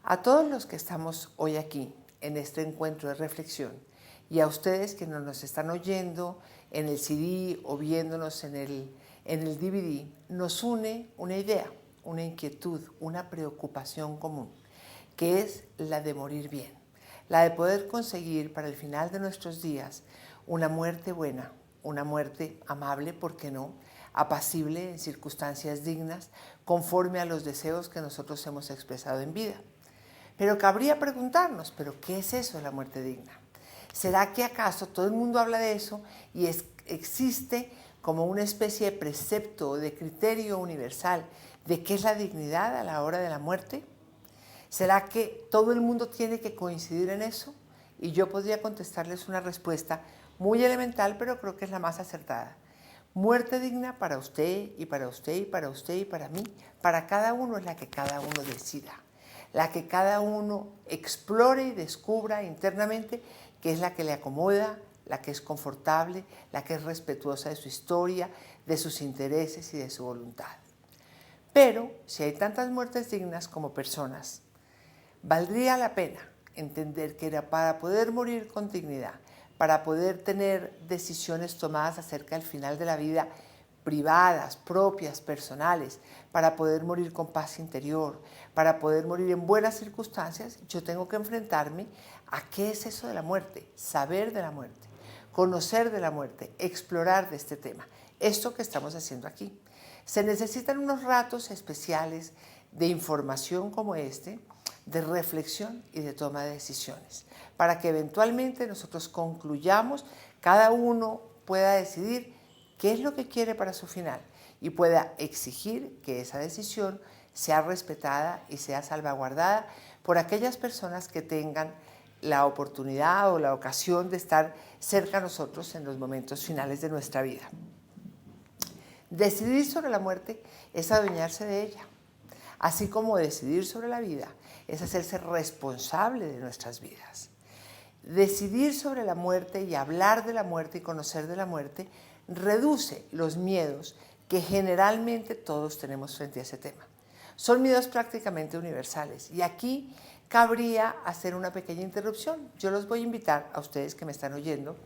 A todos los que estamos hoy aquí en este encuentro de reflexión y a ustedes que nos están oyendo en el CD o viéndonos en el DVD, nos une una idea, una inquietud, una preocupación común, que es la de morir bien, la de poder conseguir para el final de nuestros días una muerte buena, una muerte amable, ¿por qué no?, apacible, en circunstancias dignas, conforme a los deseos que nosotros hemos expresado en vida. Pero cabría preguntarnos, ¿pero qué es eso de la muerte digna? ¿Será que acaso todo el mundo habla de eso y existe como una especie de precepto o de criterio universal de qué es la dignidad a la hora de la muerte? ¿Será que todo el mundo tiene que coincidir en eso? Y yo podría contestarles una respuesta muy elemental, pero creo que es la más acertada. Muerte digna para usted y para usted y para usted y para mí, para cada uno es la que cada uno decida, la que cada uno explore y descubra internamente, que es la que le acomoda, la que es confortable, la que es respetuosa de su historia, de sus intereses y de su voluntad. Pero si hay tantas muertes dignas como personas, valdría la pena entender que era para poder morir con dignidad, para poder tener decisiones tomadas acerca del final de la vida, privadas, propias, personales, para poder morir con paz interior, para poder morir en buenas circunstancias, yo tengo que enfrentarme a qué es eso de la muerte, saber de la muerte, conocer de la muerte, explorar de este tema. Esto que estamos haciendo aquí. Se necesitan unos ratos especiales de información como este, de reflexión y de toma de decisiones, para que eventualmente nosotros concluyamos, cada uno pueda decidir qué es lo que quiere para su final y pueda exigir que esa decisión sea respetada y sea salvaguardada por aquellas personas que tengan la oportunidad o la ocasión de estar cerca de nosotros en los momentos finales de nuestra vida. Decidir sobre la muerte es adueñarse de ella, así como decidir sobre la vida es hacerse responsable de nuestras vidas. Decidir sobre la muerte y hablar de la muerte y conocer de la muerte reduce los miedos que generalmente todos tenemos frente a ese tema. Son miedos prácticamente universales y aquí cabría hacer una pequeña interrupción. Yo los voy a invitar a ustedes que me están oyendo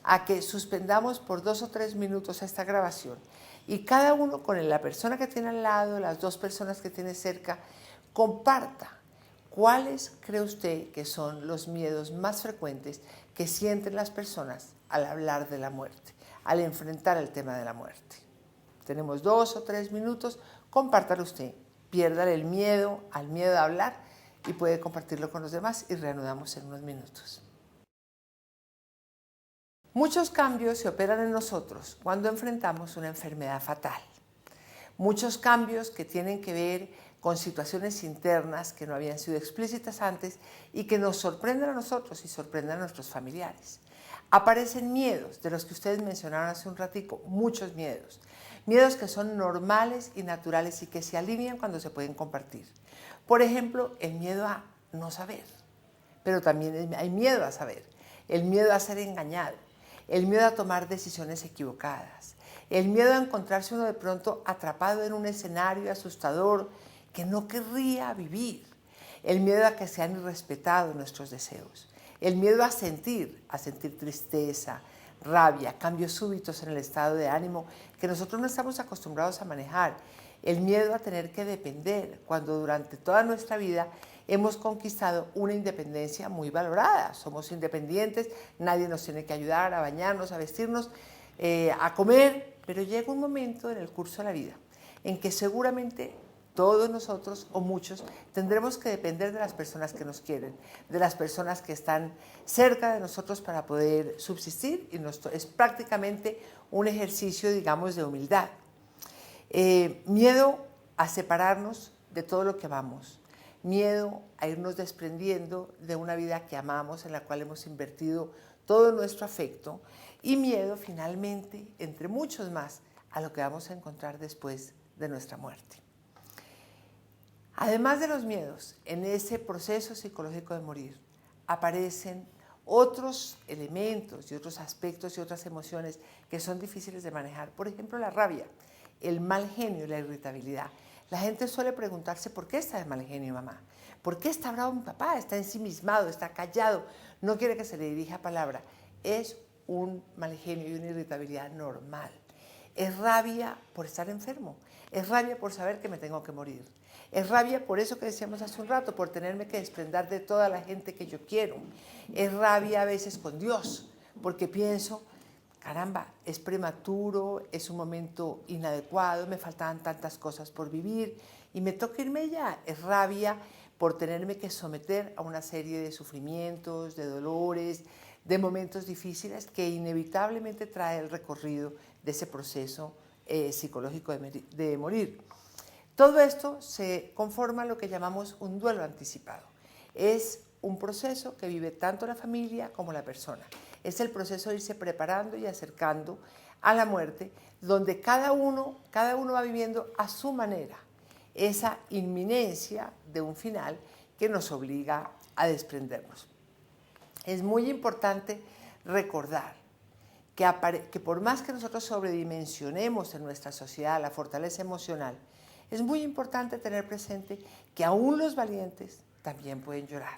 a que suspendamos por 2 o 3 minutos esta grabación y cada uno con la persona que tiene al lado, las dos personas que tiene cerca, comparta cuáles cree usted que son los miedos más frecuentes que sienten las personas al hablar de la muerte, al enfrentar el tema de la muerte. Tenemos 2 o 3 minutos, compártalo usted, piérdale el miedo al miedo de hablar y puede compartirlo con los demás y reanudamos en unos minutos. Muchos cambios se operan en nosotros cuando enfrentamos una enfermedad fatal. Muchos cambios que tienen que ver con situaciones internas que no habían sido explícitas antes y que nos sorprenden a nosotros y sorprenden a nuestros familiares. Aparecen miedos, de los que ustedes mencionaron hace un ratico, muchos miedos. Miedos que son normales y naturales y que se alivian cuando se pueden compartir. Por ejemplo, el miedo a no saber, pero también hay miedo a saber, el miedo a ser engañado, el miedo a tomar decisiones equivocadas, el miedo a encontrarse uno de pronto atrapado en un escenario asustador que no querría vivir, el miedo a que sean irrespetados nuestros deseos, el miedo a sentir tristeza, rabia, cambios súbitos en el estado de ánimo que nosotros no estamos acostumbrados a manejar, el miedo a tener que depender cuando durante toda nuestra vida hemos conquistado una independencia muy valorada. Somos independientes, nadie nos tiene que ayudar a bañarnos, a vestirnos, a comer, pero llega un momento en el curso de la vida en que seguramente todos nosotros o muchos tendremos que depender de las personas que nos quieren, de las personas que están cerca de nosotros para poder subsistir y es prácticamente un ejercicio, digamos, de humildad. Miedo a separarnos de todo lo que amamos, miedo a irnos desprendiendo de una vida que amamos, en la cual hemos invertido todo nuestro afecto, y miedo finalmente, entre muchos más, a lo que vamos a encontrar después de nuestra muerte. Además de los miedos, en ese proceso psicológico de morir, aparecen otros elementos y otros aspectos y otras emociones que son difíciles de manejar. Por ejemplo, la rabia, el mal genio y la irritabilidad. La gente suele preguntarse, ¿por qué está de mal genio, mamá? ¿Por qué está bravo mi papá? Está ensimismado, está callado, no quiere que se le dirija palabra. Es un mal genio y una irritabilidad normal. Es rabia por estar enfermo, es rabia por saber que me tengo que morir, es rabia por eso que decíamos hace un rato, por tenerme que desprender de toda la gente que yo quiero, es rabia a veces con Dios, porque pienso, caramba, es prematuro, es un momento inadecuado, me faltaban tantas cosas por vivir y me toca irme ya. Es rabia por tenerme que someter a una serie de sufrimientos, de dolores, de momentos difíciles que inevitablemente trae el recorrido de ese proceso psicológico de morir. Todo esto se conforma lo que llamamos un duelo anticipado. Es un proceso que vive tanto la familia como la persona. Es el proceso de irse preparando y acercando a la muerte, donde cada uno va viviendo a su manera esa inminencia de un final que nos obliga a desprendernos. Es muy importante recordar que por más que nosotros sobredimensionemos en nuestra sociedad la fortaleza emocional, es muy importante tener presente que aún los valientes también pueden llorar,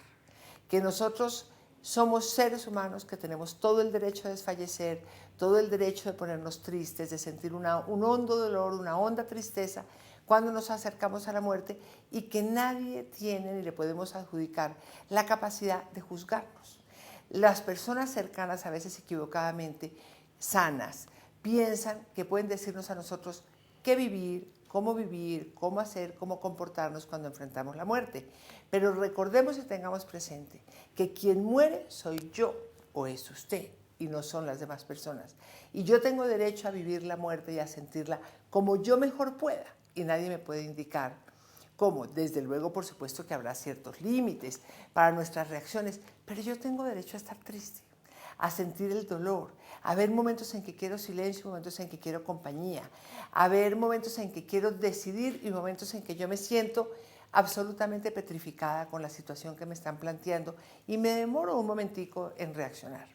que nosotros somos seres humanos que tenemos todo el derecho de desfallecer, todo el derecho de ponernos tristes, de sentir un hondo dolor, una honda tristeza cuando nos acercamos a la muerte y que nadie tiene ni le podemos adjudicar la capacidad de juzgarnos. Las personas cercanas, a veces equivocadamente, sanas, piensan que pueden decirnos a nosotros qué vivir, cómo hacer, cómo comportarnos cuando enfrentamos la muerte. Pero recordemos y tengamos presente que quien muere soy yo o es usted y no son las demás personas. Y yo tengo derecho a vivir la muerte y a sentirla como yo mejor pueda y nadie me puede indicar cómo. Desde luego, por supuesto que habrá ciertos límites para nuestras reacciones, pero yo tengo derecho a estar triste, a sentir el dolor, a ver momentos en que quiero silencio, momentos en que quiero compañía, a ver momentos en que quiero decidir y momentos en que yo me siento absolutamente petrificada con la situación que me están planteando y me demoro un momentico en reaccionar.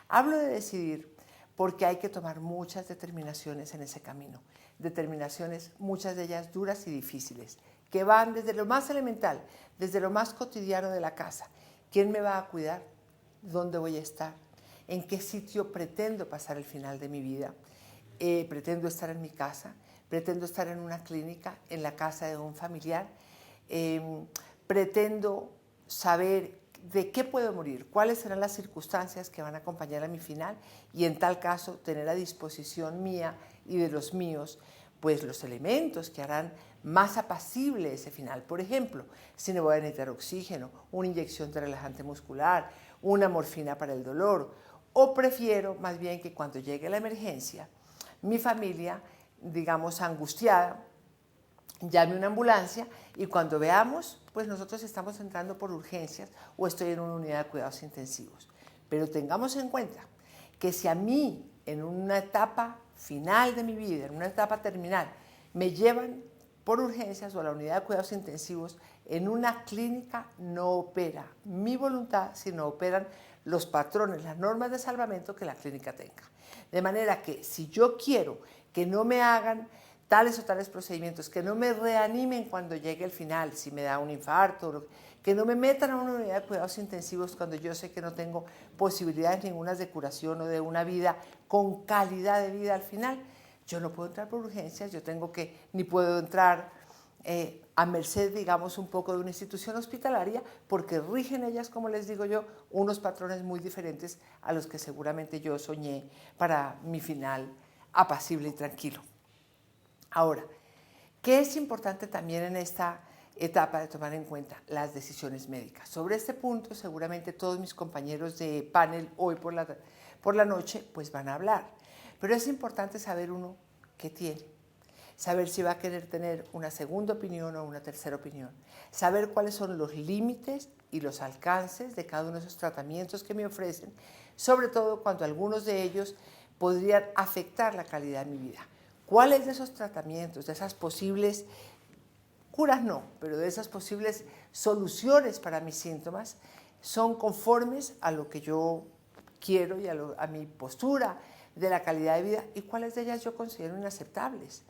Hablo de decidir porque hay que tomar muchas determinaciones en ese camino, determinaciones, muchas de ellas duras y difíciles, que van desde lo más elemental, desde lo más cotidiano de la casa. ¿Quién me va a cuidar? ¿Dónde voy a estar? ¿En qué sitio pretendo pasar el final de mi vida? ¿Pretendo estar en mi casa? ¿Pretendo estar en una clínica, en la casa de un familiar? ¿Pretendo saber de qué puedo morir? ¿Cuáles serán las circunstancias que van a acompañar a mi final? Y en tal caso, tener a disposición mía y de los míos, pues los elementos que harán más apacible ese final. Por ejemplo, si me voy a necesitar oxígeno, una inyección de relajante muscular, una morfina para el dolor, o prefiero más bien que cuando llegue la emergencia, mi familia, digamos, angustiada, llame una ambulancia y cuando veamos, pues nosotros estamos entrando por urgencias o estoy en una unidad de cuidados intensivos. Pero tengamos en cuenta que si a mí en una etapa final de mi vida, en una etapa terminal, me llevan por urgencias o a la unidad de cuidados intensivos, en una clínica no opera mi voluntad, sino operan los patrones, las normas de salvamento que la clínica tenga. De manera que si yo quiero que no me hagan tales o tales procedimientos, que no me reanimen cuando llegue el final, si me da un infarto, que no me metan a una unidad de cuidados intensivos cuando yo sé que no tengo posibilidades ninguna de curación o de una vida con calidad de vida al final, yo no puedo entrar por urgencias, yo tengo que, ni puedo entrar a merced, digamos, un poco de una institución hospitalaria, porque rigen ellas, como les digo yo, unos patrones muy diferentes a los que seguramente yo soñé para mi final apacible y tranquilo. Ahora, ¿qué es importante también en esta etapa de tomar en cuenta? Las decisiones médicas. Sobre este punto, seguramente todos mis compañeros de panel hoy por la noche pues van a hablar. Pero es importante saber uno qué tiene, saber si va a querer tener una segunda opinión o una tercera opinión, saber cuáles son los límites y los alcances de cada uno de esos tratamientos que me ofrecen, sobre todo cuando algunos de ellos podrían afectar la calidad de mi vida. ¿Cuáles de esos tratamientos, de esas posibles curas no, pero de esas posibles soluciones para mis síntomas son conformes a lo que yo quiero y a mi postura de la calidad de vida y cuáles de ellas yo considero inaceptables?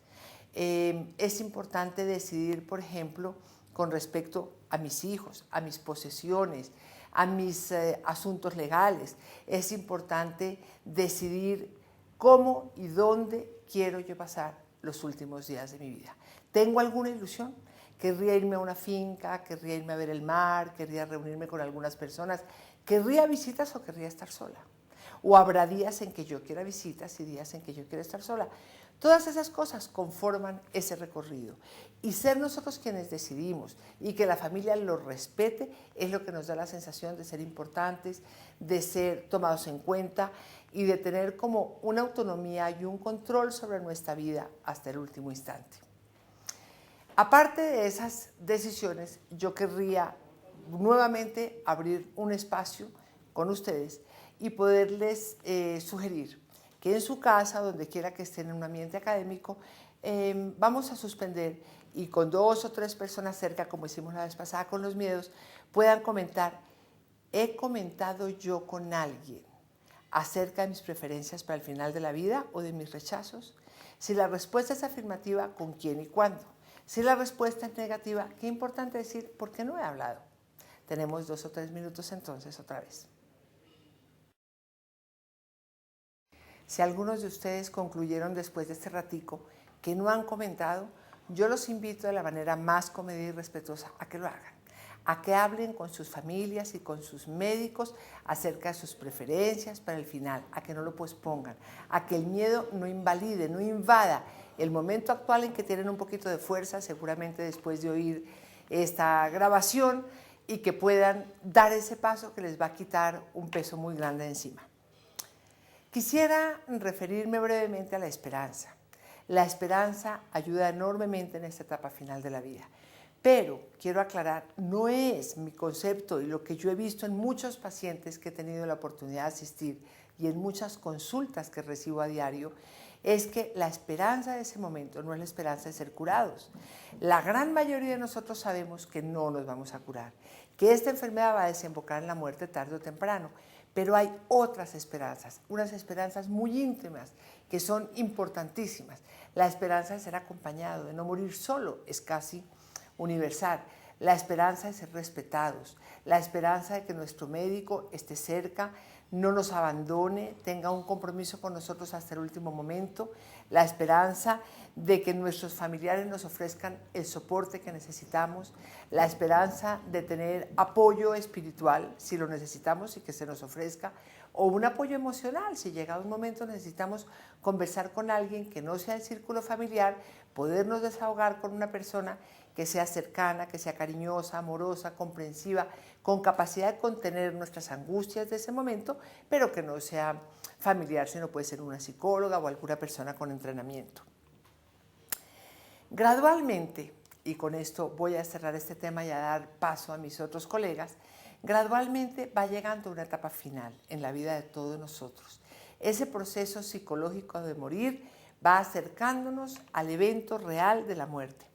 Es importante decidir, por ejemplo, con respecto a mis hijos, a mis posesiones, a mis asuntos legales. Es importante decidir cómo y dónde quiero yo pasar los últimos días de mi vida. ¿Tengo alguna ilusión? Querría irme a una finca, querría irme a ver el mar, querría reunirme con algunas personas, querría visitas o querría estar sola. O habrá días en que yo quiera visitas y días en que yo quiera estar sola. Todas esas cosas conforman ese recorrido. Y ser nosotros quienes decidimos y que la familia lo respete es lo que nos da la sensación de ser importantes, de ser tomados en cuenta y de tener como una autonomía y un control sobre nuestra vida hasta el último instante. Aparte de esas decisiones, yo querría nuevamente abrir un espacio con ustedes y poderles sugerir que en su casa, donde quiera que estén en un ambiente académico, vamos a suspender y con 2 o 3 personas cerca, como hicimos la vez pasada con los miedos, puedan comentar, ¿he comentado yo con alguien acerca de mis preferencias para el final de la vida o de mis rechazos? Si la respuesta es afirmativa, ¿con quién y cuándo? Si la respuesta es negativa, qué importante decir, ¿por qué no he hablado? Tenemos 2 o 3 minutos entonces otra vez. Si algunos de ustedes concluyeron después de este ratico que no han comentado, yo los invito de la manera más comedida y respetuosa a que lo hagan, a que hablen con sus familias y con sus médicos acerca de sus preferencias para el final, a que no lo pospongan, a que el miedo no invalide, no invada el momento actual en que tienen un poquito de fuerza, seguramente después de oír esta grabación, y que puedan dar ese paso que les va a quitar un peso muy grande encima. Quisiera referirme brevemente a la esperanza. La esperanza ayuda enormemente en esta etapa final de la vida. Pero quiero aclarar, no es mi concepto y lo que yo he visto en muchos pacientes que he tenido la oportunidad de asistir y en muchas consultas que recibo a diario, es que la esperanza de ese momento no es la esperanza de ser curados. La gran mayoría de nosotros sabemos que no nos vamos a curar, que esta enfermedad va a desembocar en la muerte tarde o temprano, pero hay otras esperanzas, unas esperanzas muy íntimas que son importantísimas. La esperanza de ser acompañado, de no morir solo, es casi universal. La esperanza de ser respetados, la esperanza de que nuestro médico esté cerca, no nos abandone, tenga un compromiso con nosotros hasta el último momento, la esperanza de que nuestros familiares nos ofrezcan el soporte que necesitamos, la esperanza de tener apoyo espiritual si lo necesitamos y que se nos ofrezca, o un apoyo emocional si llegado un momento necesitamos conversar con alguien que no sea el círculo familiar, podernos desahogar con una persona que sea cercana, que sea cariñosa, amorosa, comprensiva, con capacidad de contener nuestras angustias de ese momento, pero que no sea familiar, sino puede ser una psicóloga o alguna persona con entrenamiento. Gradualmente, y con esto voy a cerrar este tema y a dar paso a mis otros colegas, gradualmente va llegando una etapa final en la vida de todos nosotros. Ese proceso psicológico de morir va acercándonos al evento real de la muerte.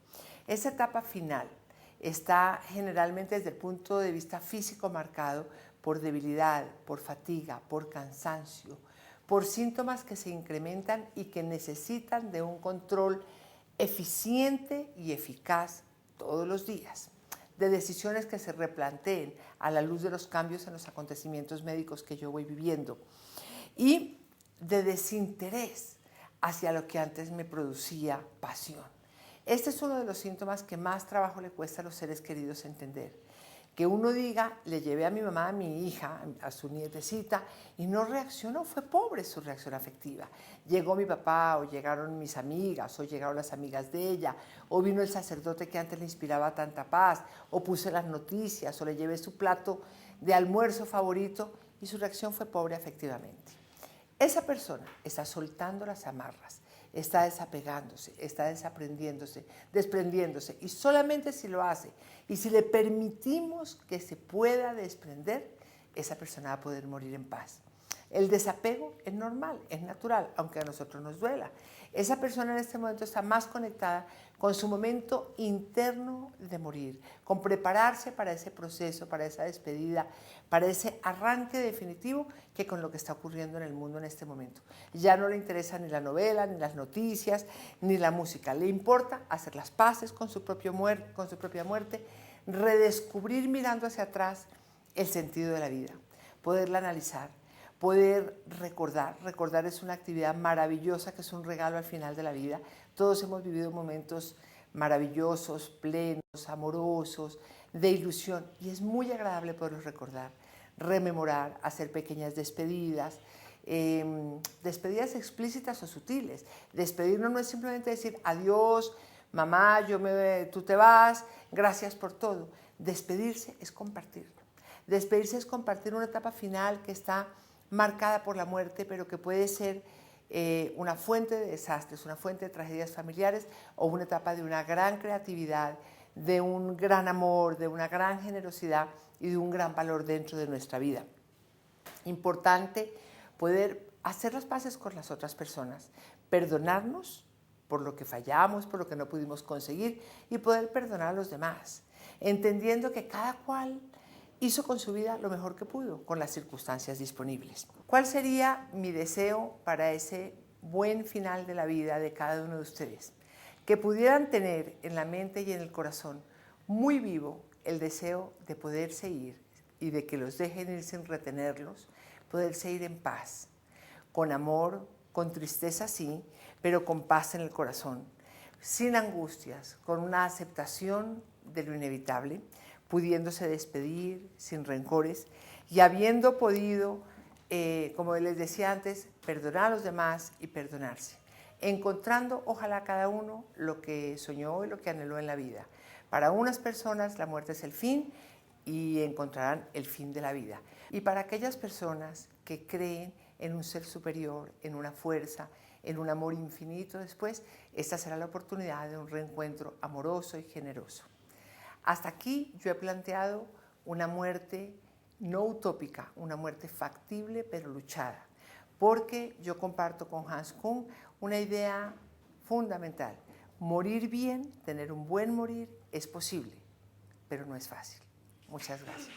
Esa etapa final está generalmente desde el punto de vista físico marcado por debilidad, por fatiga, por cansancio, por síntomas que se incrementan y que necesitan de un control eficiente y eficaz todos los días, de decisiones que se replanteen a la luz de los cambios en los acontecimientos médicos que yo voy viviendo y de desinterés hacia lo que antes me producía pasión. Este es uno de los síntomas que más trabajo le cuesta a los seres queridos entender. Que uno diga, le llevé a mi mamá, a mi hija, a su nietecita, y no reaccionó, fue pobre su reacción afectiva. Llegó mi papá, o llegaron mis amigas, o llegaron las amigas de ella, o vino el sacerdote que antes le inspiraba tanta paz, o puse las noticias, o le llevé su plato de almuerzo favorito, y su reacción fue pobre afectivamente. Esa persona está soltando las amarras, está desapegándose, está desprendiéndose, y solamente si lo hace y si le permitimos que se pueda desprender, esa persona va a poder morir en paz. El desapego es normal, es natural, aunque a nosotros nos duela. Esa persona en este momento está más conectada con su momento interno de morir, con prepararse para ese proceso, para esa despedida, para ese arranque definitivo que con lo que está ocurriendo en el mundo en este momento. Ya no le interesa ni la novela, ni las noticias, ni la música. Le importa hacer las paces con su propia muerte, redescubrir mirando hacia atrás el sentido de la vida, poderla analizar, poder recordar. Recordar es una actividad maravillosa que es un regalo al final de la vida. Todos hemos vivido momentos maravillosos, plenos, amorosos, de ilusión, y es muy agradable poderlos recordar, rememorar, hacer pequeñas despedidas, despedidas explícitas o sutiles. Despedirnos no es simplemente decir adiós, mamá, tú te vas, gracias por todo. Despedirse es compartir. Despedirse es compartir una etapa final que está marcada por la muerte, pero que puede ser una fuente de desastres, una fuente de tragedias familiares, o una etapa de una gran creatividad, de un gran amor, de una gran generosidad y de un gran valor dentro de nuestra vida. Importante poder hacer las paces con las otras personas, perdonarnos por lo que fallamos, por lo que no pudimos conseguir, y poder perdonar a los demás, entendiendo que cada cual hizo con su vida lo mejor que pudo, con las circunstancias disponibles. ¿Cuál sería mi deseo para ese buen final de la vida de cada uno de ustedes? Que pudieran tener en la mente y en el corazón muy vivo el deseo de poderse ir y de que los dejen ir sin retenerlos, poderse ir en paz, con amor, con tristeza sí, pero con paz en el corazón, sin angustias, con una aceptación de lo inevitable, pudiéndose despedir sin rencores y habiendo podido, como les decía antes, perdonar a los demás y perdonarse, encontrando ojalá cada uno lo que soñó y lo que anheló en la vida. Para unas personas la muerte es el fin y encontrarán el fin de la vida. Y para aquellas personas que creen en un ser superior, en una fuerza, en un amor infinito después, esta será la oportunidad de un reencuentro amoroso y generoso. Hasta aquí yo he planteado una muerte no utópica, una muerte factible pero luchada, porque yo comparto con Hans Küng una idea fundamental. Morir bien, tener un buen morir, es posible, pero no es fácil. Muchas gracias.